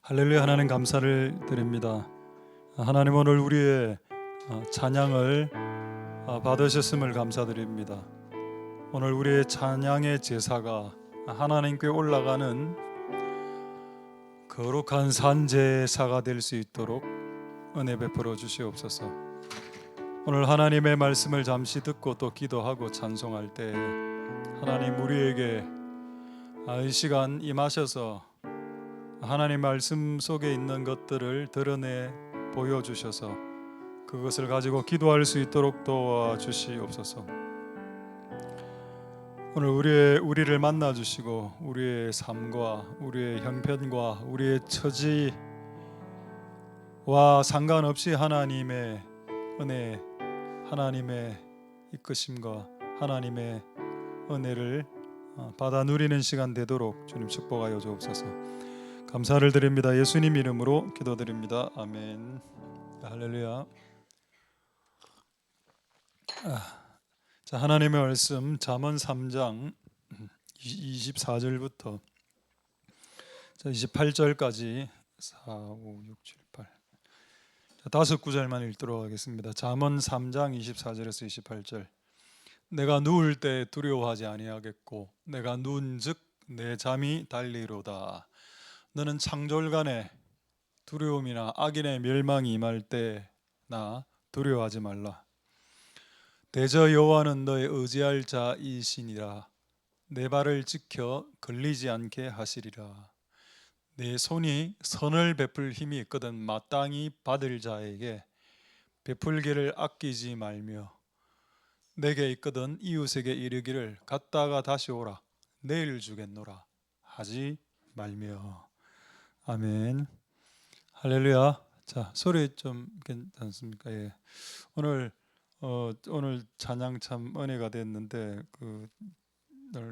할렐루야. 하나님 감사를 드립니다. 하나님 오늘 우리의 찬양을 받으셨음을 감사드립니다. 오늘 우리의 찬양의 제사가 하나님께 올라가는 거룩한 산제사가 될 수 있도록 은혜 베풀어 주시옵소서. 오늘 하나님의 말씀을 잠시 듣고 또 기도하고 찬송할 때 하나님 우리에게 이 시간 임하셔서 하나님 말씀 속에 있는 것들을 드러내 보여주셔서 그것을 가지고 기도할 수 있도록 도와주시옵소서. 오늘 우리를 만나주시고 우리의 삶과 우리의 형편과 우리의 처지와 상관없이 하나님의 은혜, 하나님의 이끄심과 하나님의 은혜를 받아 누리는 시간 되도록 주님 축복하여 주옵소서. 감사를 드립니다. 예수님 이름으로 기도드립니다. 아멘. 할렐루야. 자, 하나님의 말씀 잠언 3장 24절부터 28절까지 4, 5, 6, 7, 8 다섯 구절만 읽도록 하겠습니다. 잠언 3장 24절에서 28절. 내가 누울 때 두려워하지 아니하겠고 내가 누운즉 내 잠이 달리로다. 너는 창졸간에 두려움이나 악인의 멸망이 임할 때나 두려워하지 말라. 대저 여호와는 너의 의지할 자이시니라. 내 발을 지켜 걸리지 않게 하시리라. 내 손이 선을 베풀 힘이 있거든 마땅히 받을 자에게 베풀기를 아끼지 말며 내게 있거든 이웃에게 이르기를 갔다가 다시 오라 내일 주겠노라 하지 말며. 아멘. 할렐루야. 자, 소리 좀 괜찮습니까? 예. 오늘 찬양 참 은혜가 됐는데 오늘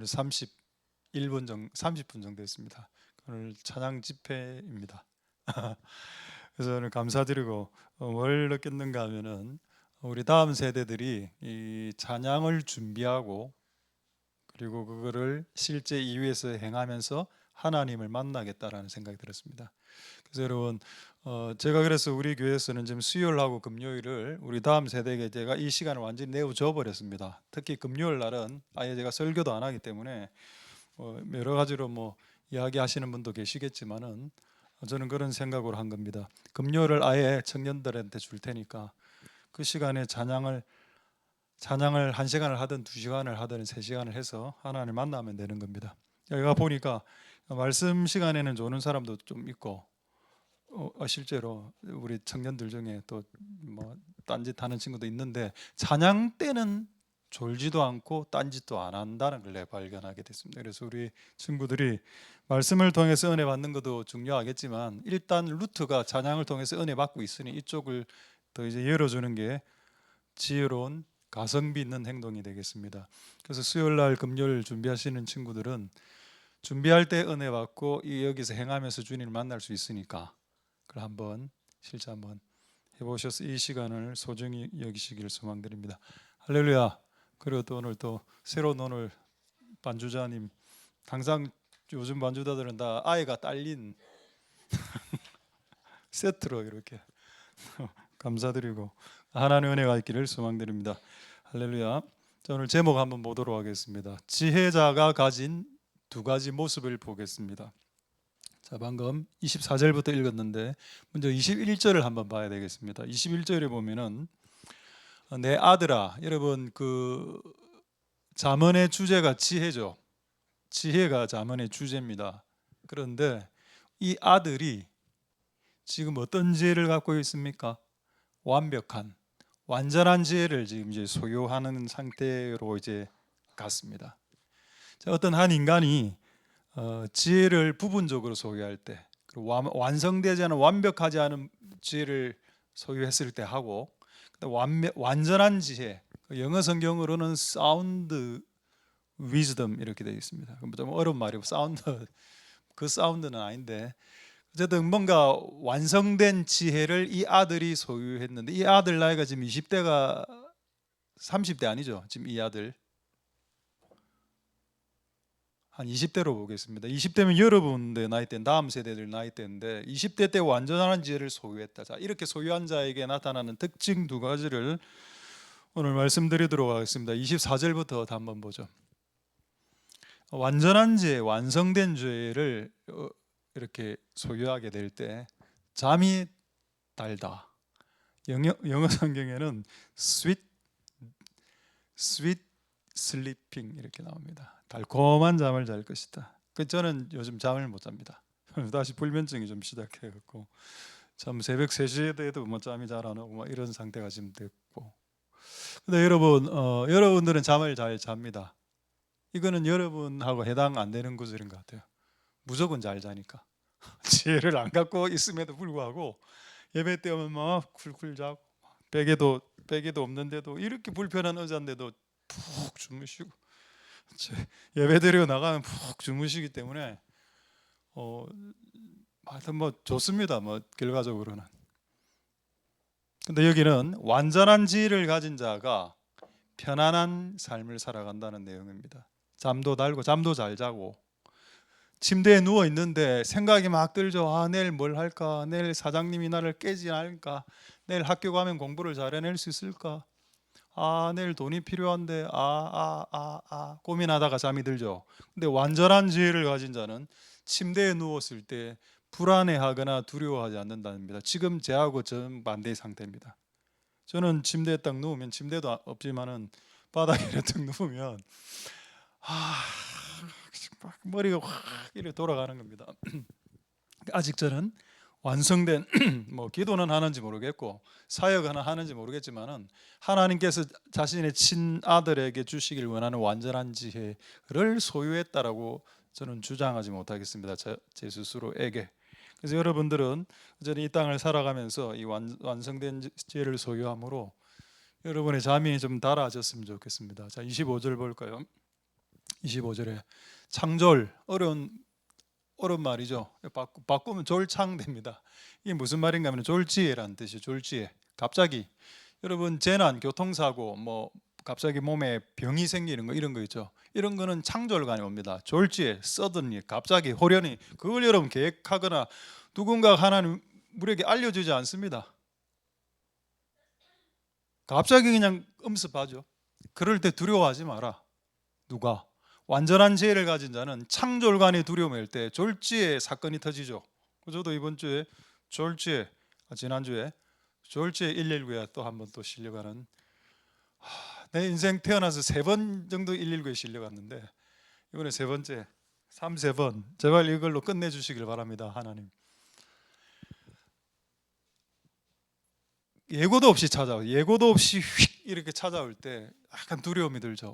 30분 정도 했습니다. 오늘 찬양 집회입니다. 그래서 오늘 감사드리고 뭘 느꼈는가 하면은 우리 다음 세대들이 이 찬양을 준비하고 그리고 그거를 실제 이위에서 행하면서 하나님을 만나겠다라는 생각이 들었습니다. 그래서 여러분 제가 그래서 우리 교회에서는 지금 수요일하고 금요일을 우리 다음 세대에게 제가 이 시간을 완전히 내어줘 버렸습니다. 특히 금요일 날은 아예 제가 설교도 안 하기 때문에 여러 가지로 이야기하시는 분도 계시겠지만은 저는 그런 생각으로 한 겁니다. 금요일을 아예 청년들한테 줄 테니까 그 시간에 찬양을 1시간을 하든 2시간을 하든 3시간을 해서 하나님을 만나면 되는 겁니다. 여기가 보니까 말씀 시간에는 조는 사람도 좀 있고 실제로 우리 청년들 중에 또 딴짓하는 친구도 있는데 찬양 때는 졸지도 않고 딴짓도 안 한다는 걸 내가 발견하게 됐습니다. 그래서 우리 친구들이 말씀을 통해서 은혜 받는 것도 중요하겠지만 일단 루트가 찬양을 통해서 은혜 받고 있으니 이쪽을 더 이제 열어주는 게 지혜로운 가성비 있는 행동이 되겠습니다. 그래서 수요일날 금요일 준비하시는 친구들은 준비할 때 은혜 받고 여기서 행하면서 주님을 만날 수 있으니까 그걸 실제 한번 해보셔서 이 시간을 소중히 여기시길 소망드립니다. 할렐루야. 그리고 또 오늘 새로운 반주자님, 항상 요즘 반주자들은 다 아이가 딸린 세트로 이렇게 감사드리고 하나님의 은혜가 있기를 소망드립니다. 할렐루야. 자, 오늘 제목 한번 보도록 하겠습니다. 지혜자가 가진 두 가지 모습을 보겠습니다. 자, 방금 24절부터 읽었는데 먼저 21절을 한번 봐야 되겠습니다. 21절에 보면은 내 아들아, 여러분 잠언의 주제가 지혜죠. 지혜가 잠언의 주제입니다. 그런데 이 아들이 지금 어떤 지혜를 갖고 있습니까? 완전한 지혜를 지금 이제 소유하는 상태로 이제 갔습니다. 자, 어떤 한 인간이 지혜를 부분적으로 소유할 때, 완성되지 않은 완벽하지 않은 지혜를 소유했을 때 하고 완전한 지혜, 영어 성경으로는 사운드 위즈덤 이렇게 되어 있습니다. 좀 어려운 말이고 그 사운드는 아닌데 어쨌든 뭔가 완성된 지혜를 이 아들이 소유했는데 이 아들 나이가 지금 20대가 30대 아니죠? 지금 이 아들 한 20대로 보겠습니다. 20대면 여러분의 나이대, 다음 세대들 나이대인데 20대 때 완전한 지혜를 소유했다. 자, 이렇게 소유한 자에게 나타나는 특징 두 가지를 오늘 말씀드리도록 하겠습니다. 24절부터 한번 보죠. 완전한 지혜, 완성된 지혜를 이렇게 소유하게 될 때 잠이 달다. 영어 성경에는 sweet sleeping 이렇게 나옵니다. 달콤한 잠을 잘 것이다. 저는 요즘 잠을 못 잡니다. 다시 불면증이 좀 시작해갖고 참 새벽 3시에 돼도 뭐 잠이 잘 안 오고 뭐 이런 상태가 지금 됐고. 근데 여러분들은 잠을 잘 잡니다. 이거는 여러분하고 해당 안 되는 구절인 것 같아요. 무조건 잘 자니까. 지혜를 안 갖고 있음에도 불구하고 예배 때 오면 막 쿨쿨 자고 베개도 없는데도 이렇게 불편한 의자인데도 푹 주무시고 예배 드리고 나가면 푹 주무시기 때문에 하여튼 뭐 좋습니다. 뭐 결과적으로는. 근데 여기는 완전한 지혜를 가진 자가 편안한 삶을 살아간다는 내용입니다. 잠도 달고 잠도 잘 자고 침대에 누워 있는데 생각이 막 들죠. 내일 뭘 할까? 내일 사장님이 나를 깨지 않을까? 내일 학교 가면 공부를 잘 해낼 수 있을까? 내일 돈이 필요한데 고민하다가 잠이 들죠. 근데 완전한 지혜를 가진 자는 침대에 누웠을 때 불안해하거나 두려워하지 않는답니다. 지금 제하고 정반대의 상태입니다. 저는 침대에 딱 누우면, 침대도 없지만은 바닥에 딱 누우면 머리가 확 이렇게 돌아가는 겁니다. 아직 저는 완성된 뭐 기도는 하는지 모르겠고 사역은 하는지 모르겠지만은 하나님께서 자신의 친아들에게 주시길 원하는 완전한 지혜를 소유했다라고 저는 주장하지 못하겠습니다. 제 스스로에게. 그래서 여러분들은 이 땅을 살아가면서 이 완성된 지혜를 소유함으로 여러분의 잠이 좀 달아졌으면 좋겠습니다. 자, 25절 볼까요? 25절에 창졸, 어려운 말이죠. 바꾸면 졸창 됩니다. 이게 무슨 말인가 하면 졸지혜라는 뜻이에요. 졸지혜. 갑자기 여러분 재난, 교통사고, 뭐 갑자기 몸에 병이 생기는 거 이런 거 있죠. 이런 거는 창졸간에 옵니다. 졸지혜, 서든리, 갑자기 호련히 그걸 여러분 계획하거나 누군가 하나님 우리에게 알려주지 않습니다. 갑자기 그냥 음습하죠. 그럴 때 두려워하지 마라. 누가? 완전한 지혜를 가진 자는 창졸간의 두려움일 때 졸지의 사건이 터지죠. 저도 이번 주에 졸지에, 지난주에 졸지에 119에 또 한 번 또 실려가는, 내 인생 태어나서 3번 정도 119에 실려갔는데 이번에 3번째, 3번 제발 이걸로 끝내주시길 바랍니다. 하나님. 예고도 없이 찾아와요. 예고도 없이 휙 이렇게 찾아올 때 약간 두려움이 들죠.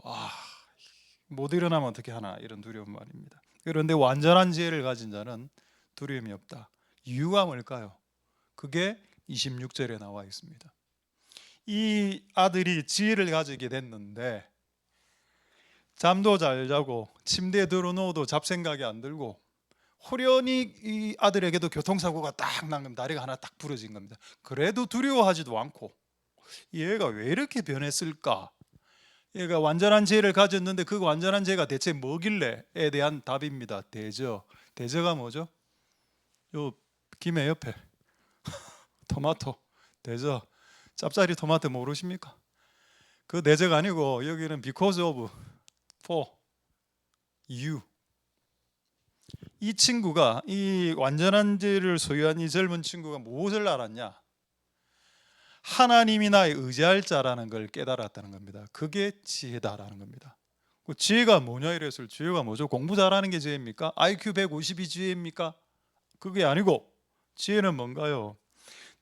못 일어나면 어떻게 하나, 이런 두려움 말입니다. 그런데 완전한 지혜를 가진 자는 두려움이 없다. 이유가 뭘까요? 그게 26절에 나와 있습니다. 이 아들이 지혜를 가지게 됐는데 잠도 잘 자고 침대에 들어 누워도 잡생각이 안 들고 호련히 이 아들에게도 교통사고가 딱 난 겁니다. 다리가 하나 딱 부러진 겁니다. 그래도 두려워하지도 않고, 얘가 왜 이렇게 변했을까? 얘가 완전한 지혜를 가졌는데 그 완전한 지혜가 대체 뭐길래에 대한 답입니다. 대저가 뭐죠? 요 김에 옆에 토마토, 대저, 짭짜리 토마토 모르십니까? 그 대저가 아니고 여기는 because of, for, you. 이 친구가, 이 완전한 지혜를 소유한 이 젊은 친구가 무엇을 알았냐? 하나님이 나의 의지할 자라는 걸 깨달았다는 겁니다. 그게 지혜다라는 겁니다. 그 지혜가 뭐냐 이랬을, 지혜가 뭐죠? 공부 잘하는 게 지혜입니까? IQ 150이 지혜입니까? 그게 아니고 지혜는 뭔가요?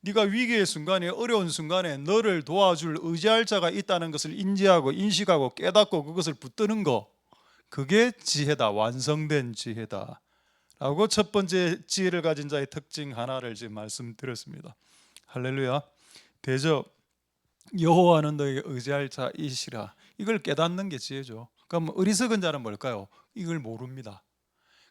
네가 위기의 순간에, 어려운 순간에 너를 도와줄 의지할 자가 있다는 것을 인지하고 인식하고 깨닫고 그것을 붙드는 거, 그게 지혜다. 완성된 지혜다 라고 첫 번째 지혜를 가진 자의 특징 하나를 지금 말씀드렸습니다. 할렐루야. 대저, 여호와는 너에게 의지할 자이시라. 이걸 깨닫는 게 지혜죠. 그럼 어리석은 자는 뭘까요? 이걸 모릅니다.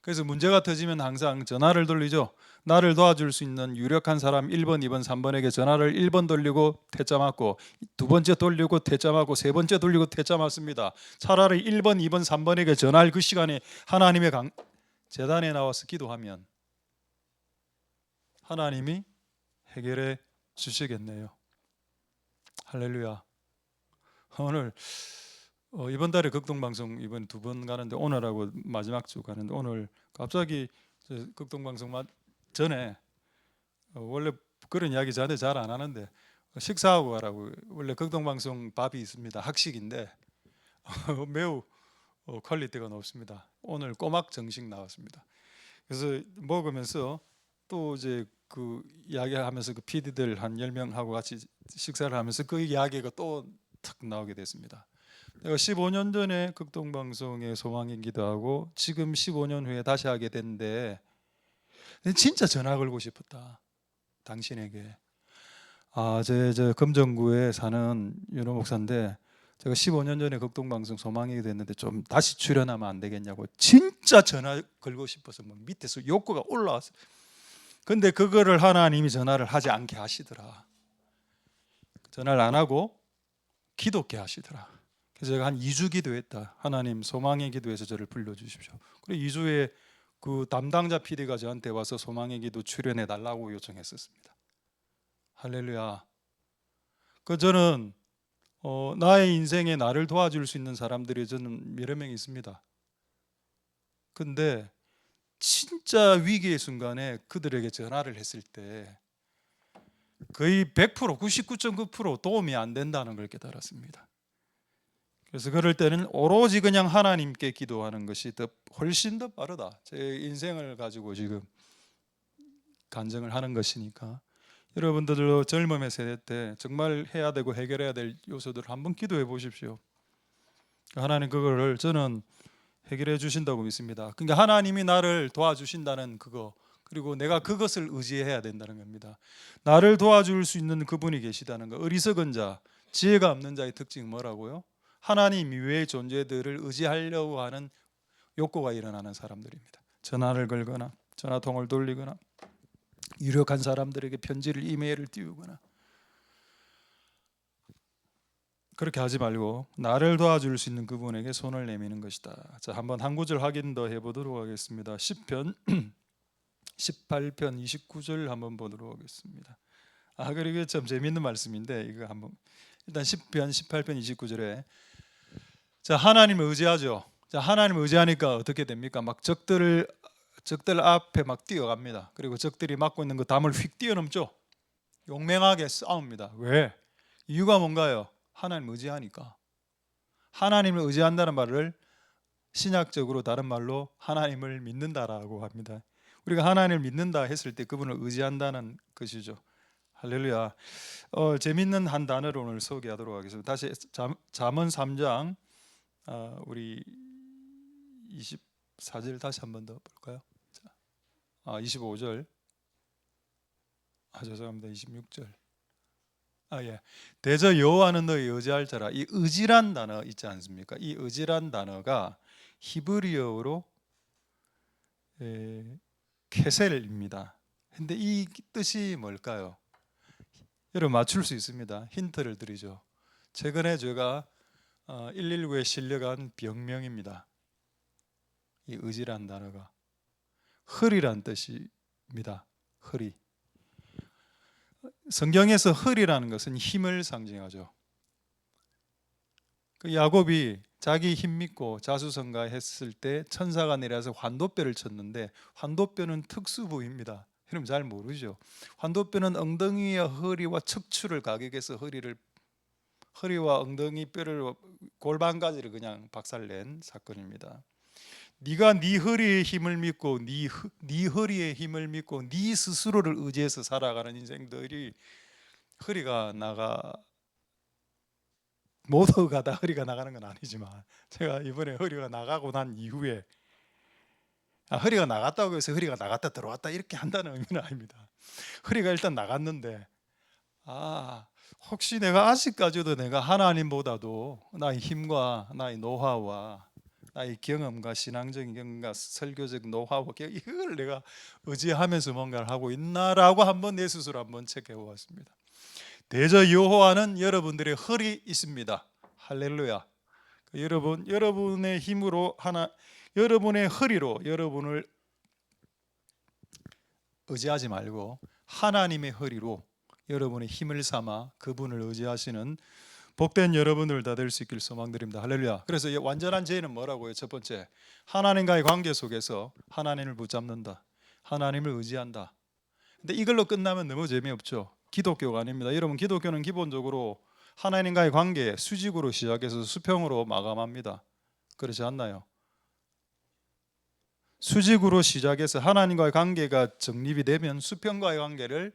그래서 문제가 터지면 항상 전화를 돌리죠. 나를 도와줄 수 있는 유력한 사람 1번, 2번, 3번에게 전화를 1번 돌리고 퇴짜 맞고, 두 번째 돌리고 퇴짜 맞고, 세 번째 돌리고 퇴짜 맞습니다. 차라리 1번, 2번, 3번에게 전화할 그 시간에 하나님의 재단에 나와서 기도하면 하나님이 해결해 주시겠네요. 할렐루야. 오늘 이번 달에 극동방송 이번 2번 가는데, 오늘하고 마지막 주 가는데, 오늘 갑자기 극동방송 전에 원래 그런 이야기 저한테 잘 안 하는데 식사하고 가라고, 원래 극동방송 밥이 있습니다. 학식인데 매우 퀄리티가 높습니다. 오늘 꼬막 정식 나왔습니다. 그래서 먹으면서 또 이제 그 이야기하면서 그 PD들 한 10명하고 같이 식사를 하면서 그 이야기가 또 탁 나오게 됐습니다. 내가 15년 전에 극동방송에 소망인 기도하고 지금 15년 후에 다시 하게 됐는데 진짜 전화 걸고 싶었다, 당신에게. 저 금정구에 사는 윤호 목사인데 제가 15년 전에 극동방송 소망이 됐는데 좀 다시 출연하면 안 되겠냐고 진짜 전화 걸고 싶어서 막 밑에서 욕구가 올라왔어요. 근데 그거를 하나님이 전화를 하지 않게 하시더라. 전화를 안 하고 기도케 하시더라. 그래서 제가 한 2주 기도했다. 하나님, 소망의 기도에서 저를 불러주십시오. 그리고 2주에 그 담당자 PD가 저한테 와서 소망의 기도 출연해 달라고 요청했었습니다. 할렐루야. 저는 나의 인생에 나를 도와줄 수 있는 사람들이 저는 여러 명 있습니다. 근데 진짜 위기의 순간에 그들에게 전화를 했을 때 거의 100%, 99.9% 도움이 안 된다는 걸 깨달았습니다. 그래서 그럴 때는 오로지 그냥 하나님께 기도하는 것이 훨씬 더 빠르다. 제 인생을 가지고 지금 간증을 하는 것이니까 여러분들도 젊음의 세대 때 정말 해야 되고 해결해야 될 요소들을 한번 기도해 보십시오. 하나님 그거를 저는 해결해 주신다고 믿습니다. 그러니까 하나님이 나를 도와주신다는 그거, 그리고 내가 그것을 의지해야 된다는 겁니다. 나를 도와줄 수 있는 그분이 계시다는 거. 어리석은 자, 지혜가 없는 자의 특징이 뭐라고요? 하나님 이외의 존재들을 의지하려고 하는 욕구가 일어나는 사람들입니다. 전화를 걸거나 전화통을 돌리거나 유력한 사람들에게 편지를, 이메일을 띄우거나. 그렇게 하지 말고 나를 도와줄 수 있는 그분에게 손을 내미는 것이다. 자, 한번 한 구절 확인 더 해보도록 하겠습니다. 10편 18편 29절 한번 보도록 하겠습니다. 그리고 참 재미있는 말씀인데 이거 한번 일단 10편 18편 29절에 자, 하나님을 의지하죠. 자, 하나님을 의지하니까 어떻게 됩니까? 막 적들 앞에 막 뛰어갑니다. 그리고 적들이 막고 있는 그 담을 휙 뛰어넘죠. 용맹하게 싸웁니다. 왜? 이유가 뭔가요? 하나님을 의지하니까. 하나님을 의지한다는 말을 신약적으로 다른 말로 하나님을 믿는다라고 합니다. 우리가 하나님을 믿는다 했을 때 그분을 의지한다는 것이죠. 할렐루야. 재밌는 한 단어를 오늘 소개하도록 하겠습니다. 다시 잠언 3장 우리 24절 다시 한 번 더 볼까요? 25절. 죄송합니다. 26절. 예. 대저 여호와는 너희 의지할 자라. 이 의지란 단어 있지 않습니까? 이 의지란 단어가 히브리어로 케셀입니다. 근데 이 뜻이 뭘까요? 여러분 맞출 수 있습니다. 힌트를 드리죠. 최근에 제가 119에 실려간 병명입니다. 이 의지란 단어가 허리란 뜻입니다. 허리. 성경에서 허리라는 것은 힘을 상징하죠. 그 야곱이 자기 힘 믿고 자수성가했을 때 천사가 내려서 환도뼈를 쳤는데 환도뼈는 특수부위입니다. 여러분 잘 모르죠. 환도뼈는 엉덩이와 허리와 척추를 가격해서 허리와 엉덩이 뼈를 골반까지를 그냥 박살낸 사건입니다. 네가 네 허리의 힘을 믿고 네 허리의 힘을 믿고 네 스스로를 의지해서 살아가는 인생들이 허리가 모두가 다 허리가 나가는 건 아니지만 제가 이번에 허리가 나가고 난 이후에 허리가 나갔다고 해서 허리가 나갔다 들어왔다 이렇게 한다는 의미는 아닙니다. 허리가 일단 나갔는데 혹시 내가 아직까지도 내가 하나님보다도 나의 힘과 나의 노하우와 나의 경험과 신앙적인 경험과 설교적 노하우 이걸 내가 의지하면서 뭔가를 하고 있나라고 한번 내 스스로 한번 체크해 보았습니다. 대저 여호와는 여러분들의 헐이 있습니다. 할렐루야. 여러분의 힘으로 여러분의 허리로 여러분을 의지하지 말고 하나님의 허리로 여러분의 힘을 삼아 그분을 의지하시는 복된 여러분들 다 될 수 있길 소망드립니다. 할렐루야. 그래서 완전한 죄는 뭐라고요? 첫 번째, 하나님과의 관계 속에서 하나님을 붙잡는다. 하나님을 의지한다. 근데 이걸로 끝나면 너무 재미없죠. 기독교가 아닙니다. 여러분, 기독교는 기본적으로 하나님과의 관계 수직으로 시작해서 수평으로 마감합니다. 그렇지 않나요? 수직으로 시작해서 하나님과의 관계가 정립이 되면 수평과의 관계를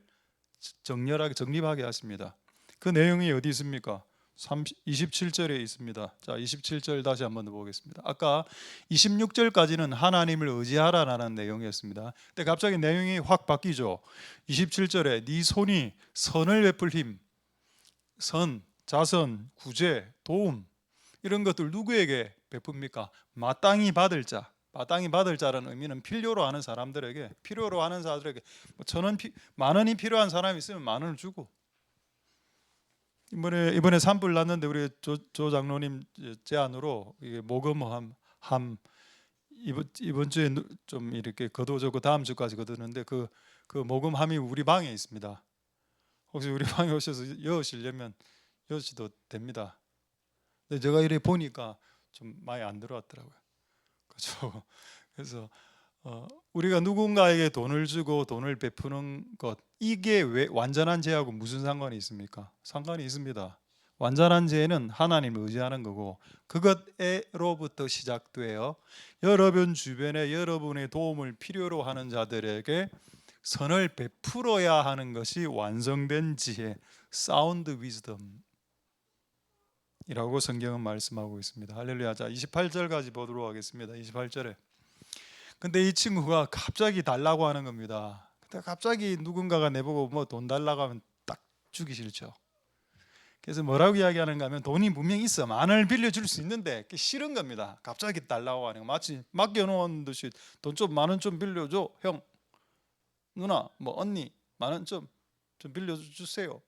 정렬하게 정립하게 하십니다. 그 내용이 어디 있습니까? 27절에 있습니다. 자, 27절 다시 한번 보겠습니다. 아까 26절까지는 하나님을 의지하라라는 내용이었습니다. 근데 갑자기 내용이 확 바뀌죠. 27절에 네 손이 선을 베풀 힘, 선, 자선, 구제, 도움 이런 것들 누구에게 베풉니까? 마땅히 받을 자. 마땅히 받을 자라는 의미는 필요로 하는 사람들에게, 필요로 하는 사람들에게 만 원이 필요한 사람이 있으면 만 원을 주고, 이번에 산불 났는데 우리 조 장로님 제안으로 이게 모금함 이번 주에 좀 이렇게 거둬주고 다음 주까지 거두는데 그 모금함이 우리 방에 있습니다. 혹시 우리 방에 오셔서 여으시려면 여으셔도 됩니다. 근데 제가 이렇게 보니까 좀 많이 안 들어왔더라고요. 그렇죠. 그래서 우리가 누군가에게 돈을 주고 돈을 베푸는 것, 이게 왜 완전한 죄하고 무슨 상관이 있습니까? 상관이 있습니다. 완전한 죄는 하나님을 의지하는 거고 그것으로부터 시작되어 여러분 주변에 여러분의 도움을 필요로 하는 자들에게 선을 베풀어야 하는 것이 완성된 지혜, 사운드 위즈덤 이라고 성경은 말씀하고 있습니다. 할렐루야. 자, 28절까지 보도록 하겠습니다. 28절에 근데 이 친구가 갑자기 달라고 하는 겁니다. 근데 갑자기 누군가가 내보고 뭐 돈 달라고 하면 딱 주기 싫죠. 그래서 뭐라고 이야기하는가 하면 돈이 분명히 있어. 만 원을 빌려줄 수 있는데 그게 싫은 겁니다. 갑자기 달라고 하는 거 마치 맡겨놓은 듯이 돈 좀 만 원 좀 빌려줘. 형, 누나, 뭐 언니 만 원 좀 빌려주세요.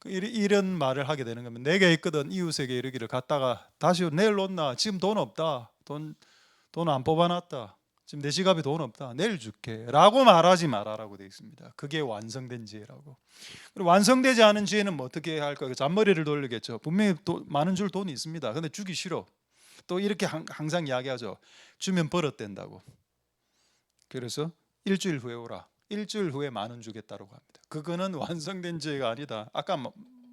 이런 말을 하게 되는 겁니다. 내게 있거든 이웃에게 이르기를 갔다가 다시 내일 온나 지금 돈 없다. 돈 안 뽑아놨다. 지금 내 지갑에 돈 없다. 내일 줄게 라고 말하지 말아라고 되어 있습니다. 그게 완성된 지혜라고. 그리고 완성되지 않은 지혜는 뭐 어떻게 할까요? 잔머리를 돌리겠죠. 분명히 많은 줄 돈이 있습니다. 근데 주기 싫어. 또 이렇게 항상 이야기하죠. 주면 버릇된다고. 그래서 일주일 후에 오라. 일주일 후에 만 원 주겠다고 합니다. 그거는 완성된 지혜가 아니다. 아까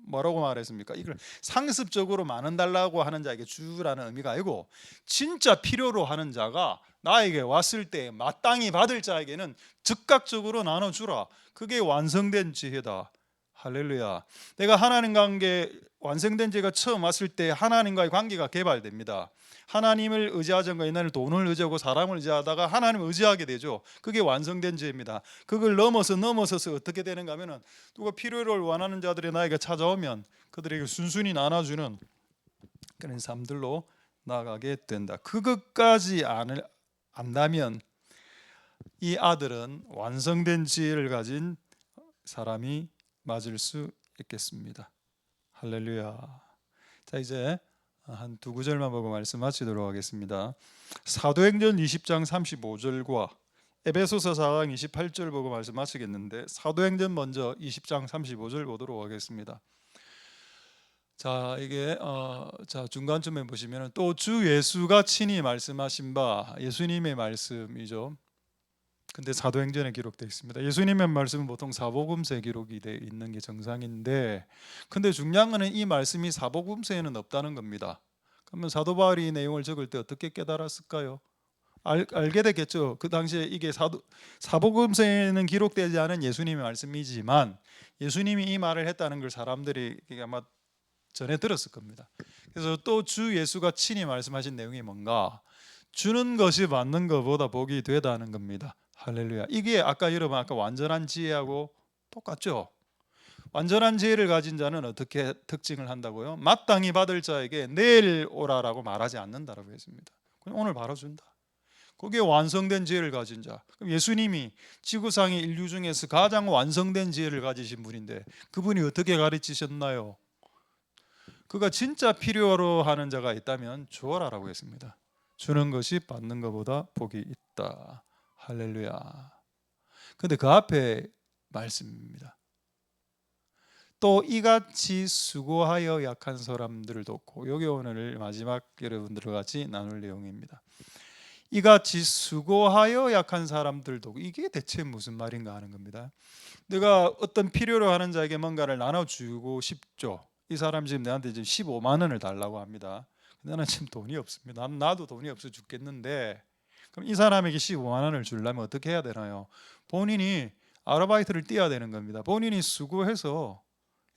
뭐라고 말했습니까? 이걸 상습적으로 만 원 달라고 하는 자에게 주라는 의미가 아니고 진짜 필요로 하는 자가 나에게 왔을 때 마땅히 받을 자에게는 즉각적으로 나눠주라. 그게 완성된 지혜다. 할렐루야. 내가 하나님 관계 완성된 지혜가 처음 왔을 때 하나님과의 관계가 개발됩니다. 하나님을 의지하던 거 옛날에 돈을 의지하고 사람을 의지하다가 하나님을 의지하게 되죠. 그게 완성된 죄입니다. 그걸 넘어서서 어떻게 되는가 하면은 누가 필요를 원하는 자들이 나에게 찾아오면 그들에게 순순히 나눠주는 그런 삶들로 나아가게 된다. 그것까지 안다면 이 아들은 완성된 지혜를 가진 사람이 맞을 수 있겠습니다. 할렐루야. 자, 이제 한 두 구절만 보고 말씀 마치도록 하겠습니다. 사도행전 20장 35절과 에베소서 4장 28절 보고 말씀 마치겠는데 사도행전 먼저 20장 35절 보도록 하겠습니다. 자, 이게 자 중간쯤에 보시면 또 주 예수가 친히 말씀하신 바 예수님의 말씀이죠. 근데 사도행전에 기록되어 있습니다. 예수님의 말씀은 보통 사복음서에 기록이 되어 있는 게 정상인데 근데 중요한 것은 이 말씀이 사복음서에는 없다는 겁니다. 그러면 사도 바울이 이 내용을 적을 때 어떻게 깨달았을까요? 알게 됐겠죠. 그 당시에 이게 사복음서에는 기록되지 않은 예수님의 말씀이지만 예수님이 이 말을 했다는 걸 사람들이 아마 전에 들었을 겁니다. 그래서 또 주 예수가 친히 말씀하신 내용이 뭔가 주는 것이 받는 것보다 복이 되다는 겁니다. 할렐루야. 이게 아까 여러분 완전한 지혜하고 똑같죠. 완전한 지혜를 가진 자는 어떻게 특징을 한다고요? 마땅히 받을 자에게 내일 오라라고 말하지 않는다라고 했습니다. 그냥 오늘 바로 준다. 거기에 완성된 지혜를 가진 자. 그럼 예수님이 지구상의 인류 중에서 가장 완성된 지혜를 가지신 분인데 그분이 어떻게 가르치셨나요? 그가 진짜 필요로 하는 자가 있다면 주어라라고 했습니다. 주는 것이 받는 것보다 복이 있다. 할렐루야. 근데 그 앞에 말씀입니다. 또 이같이 수고하여 약한 사람들을 돕고, 여기 오늘 마지막 여러분들과 같이 나눌 내용입니다. 이같이 수고하여 약한 사람들 돕고, 이게 대체 무슨 말인가 하는 겁니다. 내가 어떤 필요로 하는 자에게 뭔가를 나눠주고 싶죠. 이 사람 지금 내한테 지금 15만 원을 달라고 합니다. 나는 지금 돈이 없습니다. 나도 돈이 없어 죽겠는데, 그럼 이 사람에게 15만 원을 주려면 어떻게 해야 되나요? 본인이 아르바이트를 뛰어야 되는 겁니다. 본인이 수고해서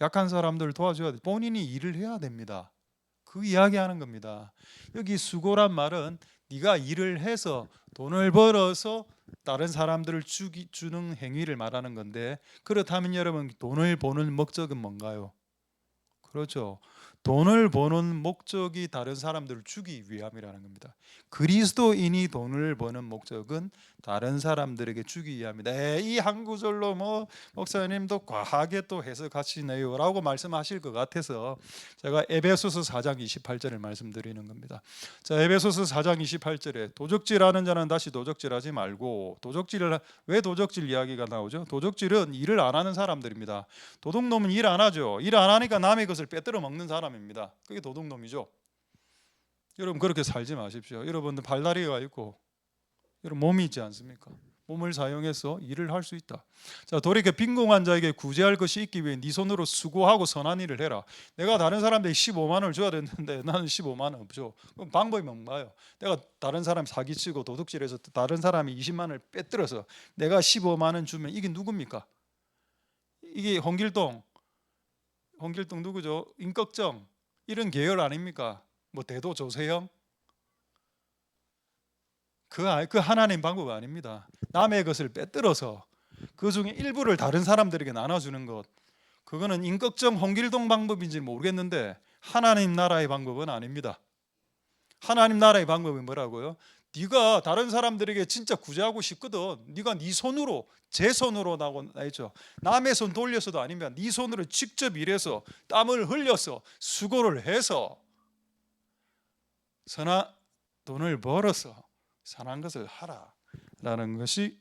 약한 사람들을 도와줘야 돼. 본인이 일을 해야 됩니다. 그 이야기하는 겁니다. 여기 수고란 말은 네가 일을 해서 돈을 벌어서 다른 사람들을 주는 행위를 말하는 건데, 그렇다면 여러분, 돈을 버는 목적은 뭔가요? 그렇죠. 돈을 버는 목적이 다른 사람들을 주기 위함이라는 겁니다. 그리스도인이 돈을 버는 목적은 다른 사람들에게 주기 위함이다. 이 한 구절로 목사님도 과하게 또 해석하시네요 라고 말씀하실 것 같아서 제가 에베소서 4장 28절을 말씀드리는 겁니다. 자, 에베소서 4장 28절에 도적질하는 자는 다시 도적질하지 말고, 왜 도적질 이야기가 나오죠? 도적질은 일을 안 하는 사람들입니다. 도둑놈은 일 안 하죠. 일 안 하니까 남의 것을 빼들어 먹는 사람입니다. 그게 도둑놈이죠. 여러분, 그렇게 살지 마십시오. 여러분들 발다리가 있고 여러분 몸이 있지 않습니까? 몸을 사용해서 일을 할 수 있다. 자, 돌이켜 빈궁한 자에게 구제할 것이 있기 위해 네 손으로 수고하고 선한 일을 해라. 내가 다른 사람들에게 15만 원을 줘야 되는데 나는 15만 원 없죠. 그럼 방법이 뭔가요? 내가 다른 사람 사기치고 도둑질해서 다른 사람이 20만 원을 빼들어서 내가 15만 원 주면 이게 누굽니까? 이게 홍길동 누구죠? 임꺽정 이런 계열 아닙니까? 뭐 대도 조세형? 그 하나님 방법 아닙니다. 남의 것을 빼들어서 그 중에 일부를 다른 사람들에게 나눠주는 것, 그거는 임꺽정 홍길동 방법인지 모르겠는데 하나님 나라의 방법은 아닙니다. 하나님 나라의 방법은 뭐라고요? 네가 다른 사람들에게 진짜 구제하고 싶거든. 네가 네 손으로, 제 손으로 나있죠. 남의 손 돌려서도 아니면 네 손으로 직접 일해서 땀을 흘려서 수고를 해서 선한 돈을 벌어서 선한 것을 하라라는 것이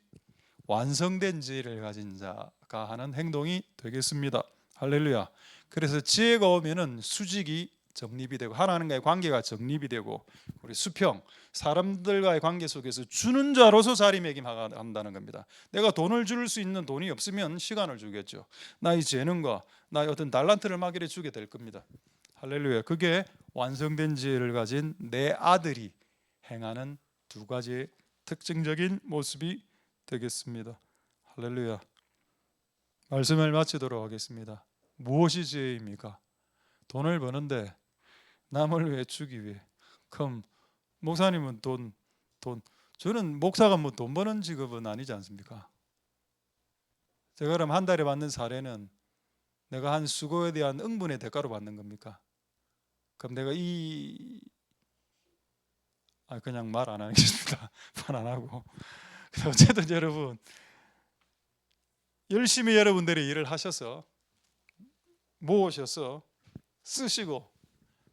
완성된 지혜를 가진 자가 하는 행동이 되겠습니다. 할렐루야. 그래서 지혜가 오면은 수직이 정립이 되고 하나님과의 관계가 정립이 되고, 우리 수평, 사람들과의 관계 속에서 주는 자로서 자리매김한다는 겁니다. 내가 돈을 줄 수 있는 돈이 없으면 시간을 주겠죠. 나의 재능과 나의 어떤 달란트를 마귀에 주게 될 겁니다. 할렐루야. 그게 완성된 지혜를 가진 내 아들이 행하는 두 가지의 특징적인 모습이 되겠습니다. 할렐루야. 말씀을 마치도록 하겠습니다. 무엇이 지혜입니까? 돈을 버는데 남을 왜 주기 위해. 그럼 목사님은 돈 저는 목사가 뭐 돈 버는 직업은 아니지 않습니까? 제가 그럼 한 달에 받는 사례는 내가 한 수고에 대한 응분의 대가로 받는 겁니까? 그럼 내가 그냥 말 안 하겠습니다. 말 안 하고. 어쨌든 여러분, 열심히 여러분들이 일을 하셔서 모으셔서 쓰시고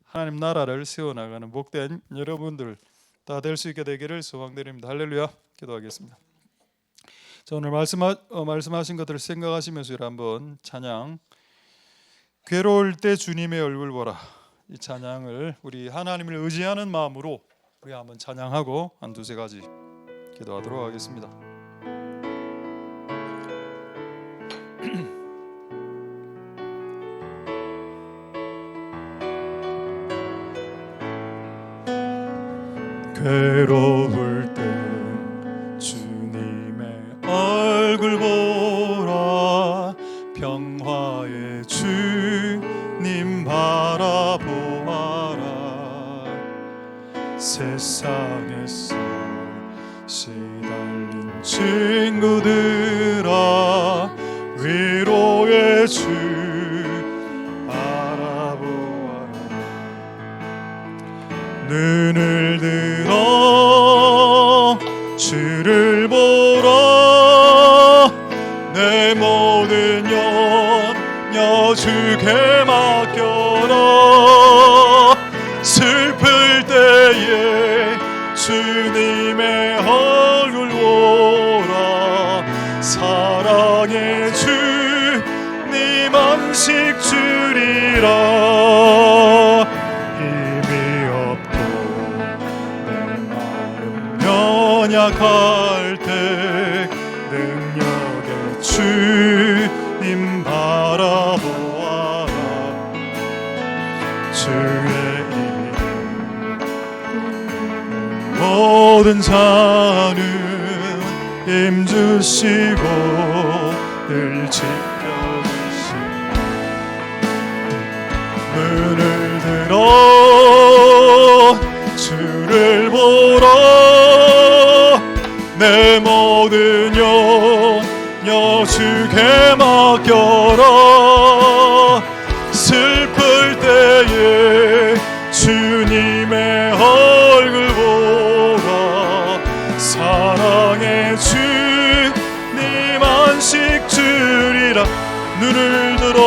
하나님 나라를 세워나가는 복된 여러분들 다 될 수 있게 되기를 소망드립니다. 할렐루야. 기도하겠습니다. 자, 오늘 말씀하신 것들을 생각하시면서 한번 찬양, 괴로울 때 주님의 얼굴 보라, 이 찬양을 우리 하나님을 의지하는 마음으로 우리 한번 찬양하고 한 두세 가지 기도하도록 하겠습니다. 괴로울 때 주님의 얼굴 보라, 평화의 주님 바라보아라. 세상에서 시달린 친구들아, 위로의 주 눈을 들어 주를 보러 내 모든 염려 주께 맡겨라. 슬플 때에 주님의 얼굴 보라. 사랑의 주님 안식 주리라. 힘이 없고 내 마음 연약할 때 능력의 주님 바라보아라. 주의 모든 자는 힘주시고 늘 지켜주시고 눈을 들어 주를 보러 내 모든 염려 주께 맡겨라. 슬플 때에 주님의 얼굴 보라. 사랑의 주님 안식 주리라. 눈을 들어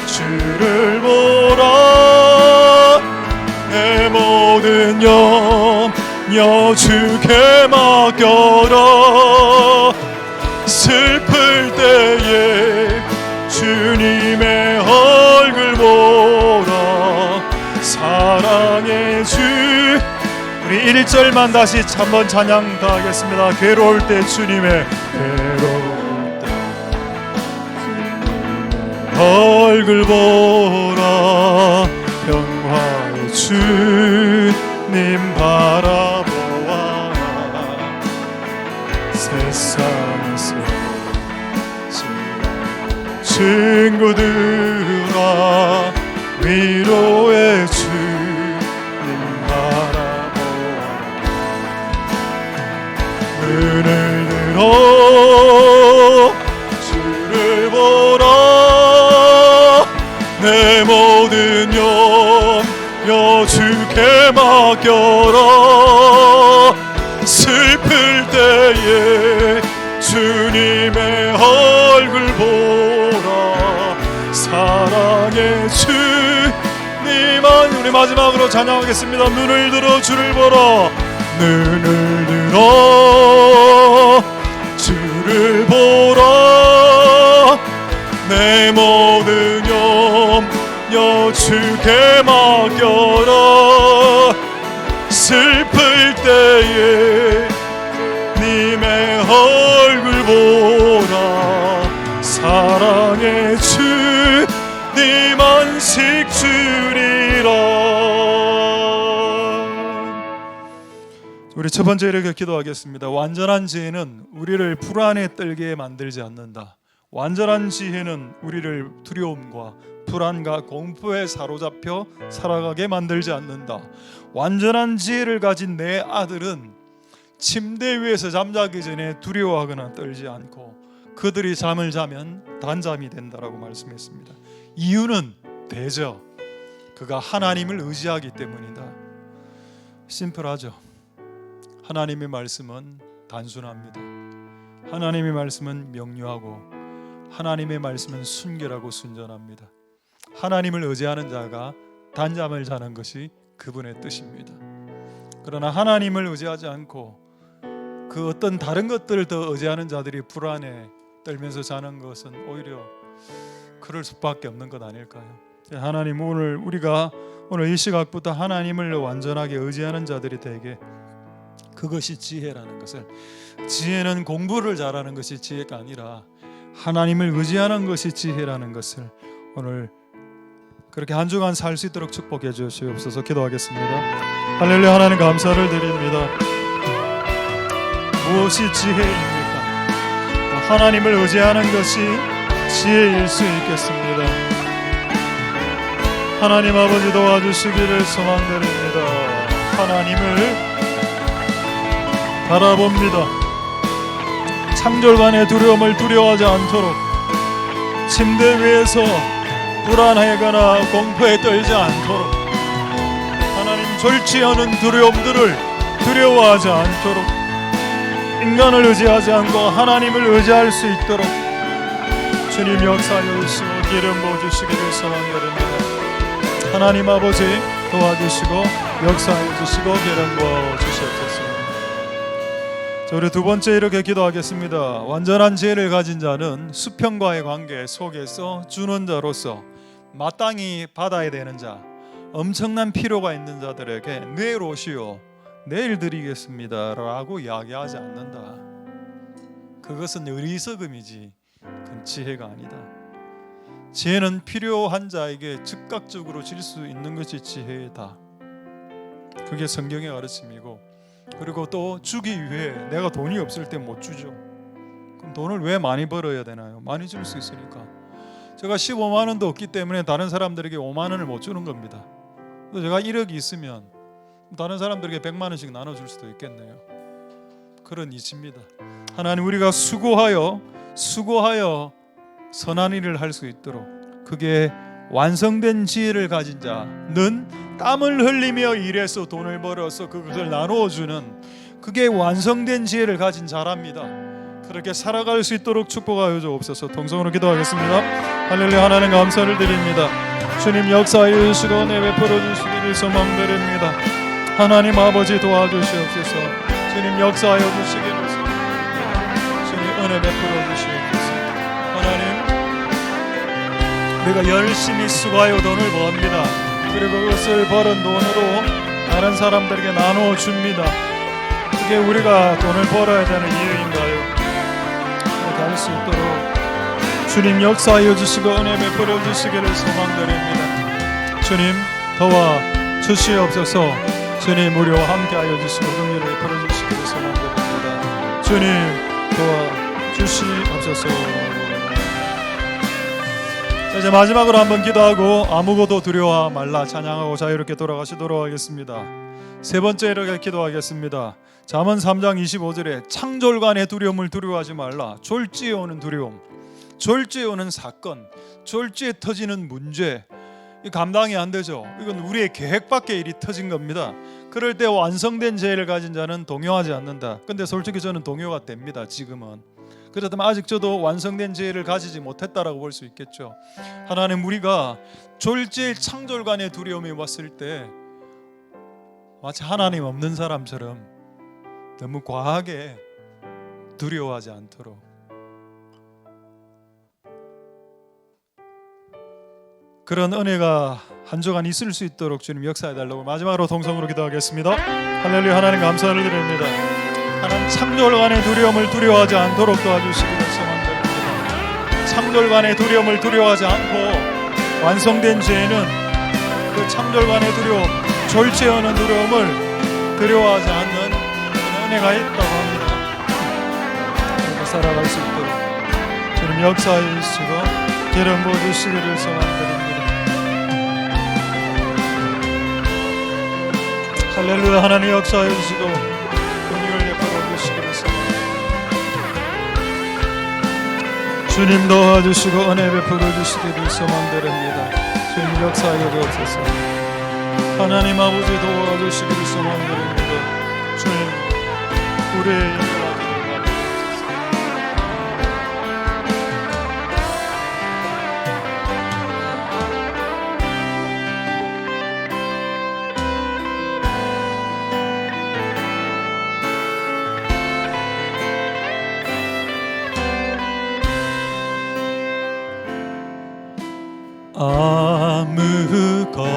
주를 보라. 내 모든 염려 주께 맡겨라. 슬플 때에 주님의 얼굴 보라. 사랑의 주. 우리 1절만 다시 한번 찬양 다 하겠습니다. 괴로울 때 주님의 얼굴 보라. 평화의 주님 바라보아라. 세상에서 친구들아 위로의 주님 바라보아라. 눈을 들어 주를 보라. 내 모든 염려 주께 맡겨라. 슬플 때에 주님의 얼굴 보라. 사랑의 주님 안. 우리 마지막으로 찬양하겠습니다. 눈을 들어 주를 보라. 눈을 들어 주를 보라. 내 모든 염려 주께 맡겨라. 슬플 때에 님의 얼굴 보라. 사랑의 주님 안식 주리라. 우리 첫 번째 이렇게 기도하겠습니다. 완전한 지혜는 우리를 불안에 떨게 만들지 않는다. 완전한 지혜는 우리를 두려움과 불안과 공포에 사로잡혀 살아가게 만들지 않는다. 완전한 지혜를 가진 내 아들은 침대 위에서 잠자기 전에 두려워하거나 떨지 않고 그들이 잠을 자면 단잠이 된다라고 말씀했습니다. 이유는 대저 그가 하나님을 의지하기 때문이다. 심플하죠. 하나님의 말씀은 단순합니다. 하나님의 말씀은 명료하고 하나님의 말씀은 순결하고 순전합니다. 하나님을 의지하는 자가 단잠을 자는 것이 그분의 뜻입니다. 그러나 하나님을 의지하지 않고 그 어떤 다른 것들을 더 의지하는 자들이 불안에 떨면서 자는 것은 오히려 그럴 수밖에 없는 것 아닐까요? 하나님 우리가 오늘 이 시각부터 하나님을 완전하게 의지하는 자들이 되게 그것이 지혜라는 것을, 지혜는 공부를 잘하는 것이 지혜가 아니라 하나님을 의지하는 것이 지혜라는 것을 오늘 그렇게 한 주간 살 수 있도록 축복해 주시옵소서. 기도하겠습니다. 할렐루야. 하나님 감사를 드립니다. 무엇이 지혜입니까? 하나님을 의지하는 것이 지혜일 수 있겠습니다. 하나님 아버지 도와주시기를 소망드립니다. 하나님을 바라봅니다. 창졸간의 두려움을 두려워하지 않도록 침대 위에서 불안하거나 공포에 떨지 않도록, 하나님 졸지하는 두려움들을 두려워하지 않도록, 인간을 의지하지 않고 하나님을 의지할 수 있도록 주님 역사하여 주시고 기름 부어주시기를 소망드립니다. 하나님 아버지 도와주시고 역사하여 주시고 기름 부어주시옵소서. 우리 두 번째 이렇게 기도하겠습니다. 완전한 지혜를 가진 자는 수평과의 관계 속에서 주는 자로서 마땅히 받아야 되는 자, 엄청난 필요가 있는 자들에게 내일 오시오, 내일 드리겠습니다 라고 이야기하지 않는다. 그것은 어리석음이지 그건 지혜가 아니다. 지혜는 필요한 자에게 즉각적으로 줄 수 있는 것이 지혜다. 그게 성경의 가르침이고, 그리고 또 주기 위해 내가 돈이 없을 때 못 주죠. 그럼 돈을 왜 많이 벌어야 되나요? 많이 줄 수 있으니까. 제가 15만 원도 없기 때문에 다른 사람들에게 5만 원을 못 주는 겁니다. 제가 1억이 있으면 다른 사람들에게 100만 원씩 나눠줄 수도 있겠네요. 그런 이치입니다. 하나님, 우리가 수고하여 선한 일을 할 수 있도록, 그게 완성된 지혜를 가진 자는 땀을 흘리며 일해서 돈을 벌어서 그것을 나누어주는, 그게 완성된 지혜를 가진 자랍니다. 그렇게 살아갈 수 있도록 축복하여 주옵소서. 동성으로 기도하겠습니다. 할렐루야. 하나님 감사를 드립니다. 주님 역사하여 주시고 은혜 베풀어 주시기를 소망드립니다. 하나님 아버지 도와주시옵소서. 주님 역사하여 주시기를 소망드립니다. 주님 은혜 베풀어 주시옵소서. 하나님, 우리가 열심히 수고하여 돈을 버립니다. 그리고 그것을 벌은 돈으로 다른 사람들에게 나누어 줍니다. 그게 우리가 돈을 벌어야 되는 이유인가요? 그렇게 할 수 있도록 주님 역사하여 주시고 은혜 베풀어 주시기를 소망드립니다. 주님 도와 주시옵소서. 주님 우리와 함께하여 주시고 긍휼을 베풀어 주시기를 소망드립니다. 주님 도와 주시옵소서. 자, 이제 마지막으로 한번 기도하고 아무것도 두려워 말라 찬양하고 자유롭게 돌아가시도록 하겠습니다. 세 번째 이렇게 기도하겠습니다. 잠언 3장 25절에 창졸간의 두려움을 두려워하지 말라. 졸지에 오는 두려움, 졸지에 오는 사건, 졸지에 터지는 문제, 감당이 안 되죠. 이건 우리의 계획 밖의 일이 터진 겁니다. 그럴 때 완성된 지혜를 가진 자는 동요하지 않는다. 근데 솔직히 저는 동요가 됩니다. 지금은. 그렇다면 아직 저도 완성된 지혜를 가지지 못했다라고 볼 수 있겠죠. 하나님, 우리가 졸지에 창졸간의 두려움이 왔을 때 마치 하나님 없는 사람처럼 너무 과하게 두려워하지 않도록, 그런 은혜가 한 주간 있을 수 있도록 주님 역사해달라고 마지막으로 동성으로 기도하겠습니다. 할렐루야. 하나님 감사를 드립니다. 하나님, 창졸간의 두려움을 두려워하지 않도록 도와주시기를 소망드립니다. 창졸간의 두려움을 두려워하지 않고 완성된 지혜는 그 창졸간의 두려움, 졸지에 오는 두려움을 두려워하지 않는 은혜가 있다고 합니다. 그렇게 살아갈 수 있도록 주님 역사해 주시고 기름 부어주시기를 소망드립니다. 할렐루야. 하나님 역사해 주시고 긍휼을 베풀어 주시기를 소망드립니다. 주님 도와주시고 은혜 베풀어 주시기를 소망드립니다. 주님 역사하여 주옵소서. 하나님 아버지 도와주시기를 소망드립니다. 주님 우리의 인생을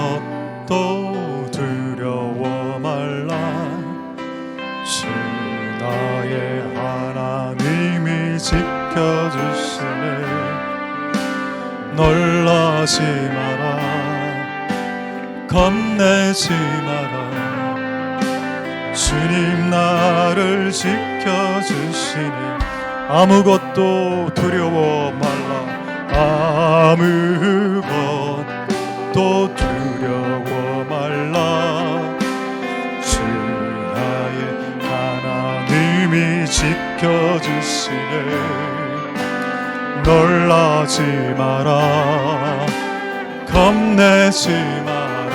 아무것도 두려워 말라. 주 나의 하나님이 지켜주시네. 놀라지 마라, 겁내지 마라. 주님 나를 지켜주시네. 아무것도 두려워 말라. 아무것도 두려워 말라. 주 나의 하나님이 지켜주시네. 놀라지 마라, 겁내지 마라.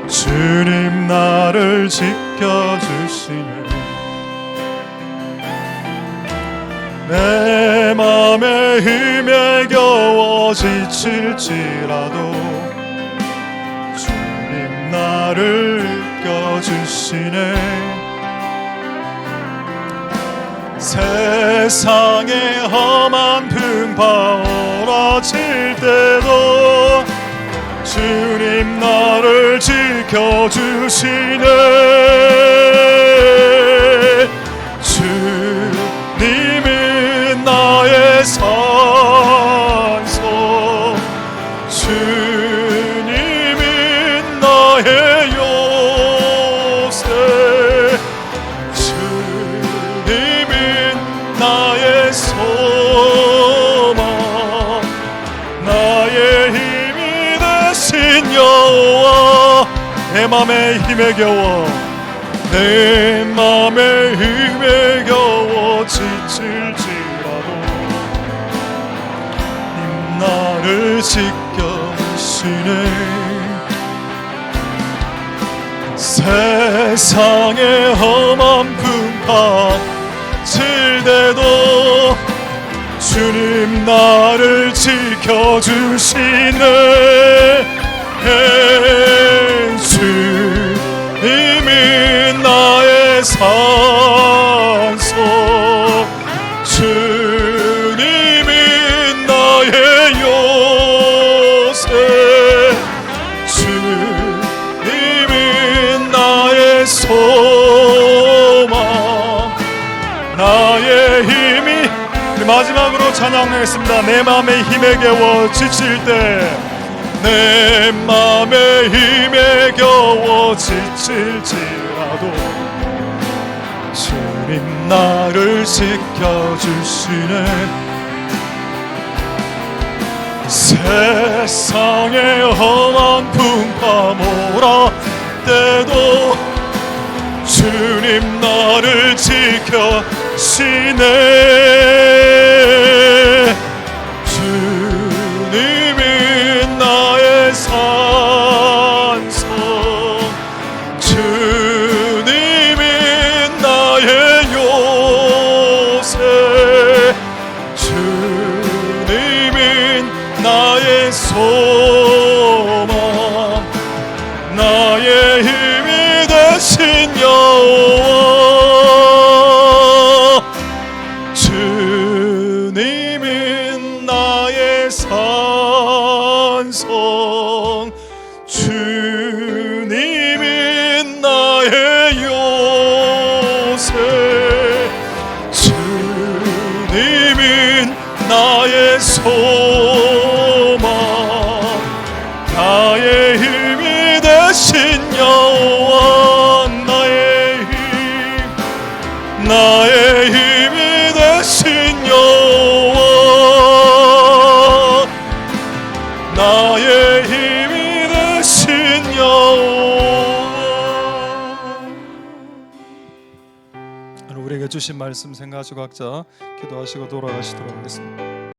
주님 나를 지켜주시네. 내 맘에 힘에 겨워 지칠지라도 주님 나를 이끌어주시네. 세상에 험한 풍파 얼어질 때도 주님 나를 지켜주시네. 주님은 나의 산소, 주님은 나의 요새, 주님은 나의 소망, 나의 힘이 되신 여호와. 내 맘에 힘에 겨워, 내 맘에 힘에 겨워 지칠지라도 나를 지켜주시네. 세상에 험한 풍파 칠 때도 주님 나를 지켜주시네. 주님은 나의 산소, 주님은 나의 요새, 주님은 나의 소망, 나의 힘이. 마지막으로 찬양하겠습니다. 내 맘에 힘에 겨워 지칠 때, 내 맘에 힘에 겨워 지칠지라도 주님 나를 지켜주시네. 세상에 험한 풍파 몰아 때도 주님 나를 지켜주시네. 주님은 나의 산소, 주님은 나의 요새, 주님은 나의 소망, 나의 힘이 되신 여호와. 주님은 나의 산성, 주님은 나의 요새, 주님은 나의 소망, 나의 힘이 되신 여호와. 나의 힘, 나의 힘이 되신 여호와, 나의 힘이 되신 여호와. 우리에게 주신 말씀 생각하시고 각자 기도하시고 돌아가시도록 하겠습니다.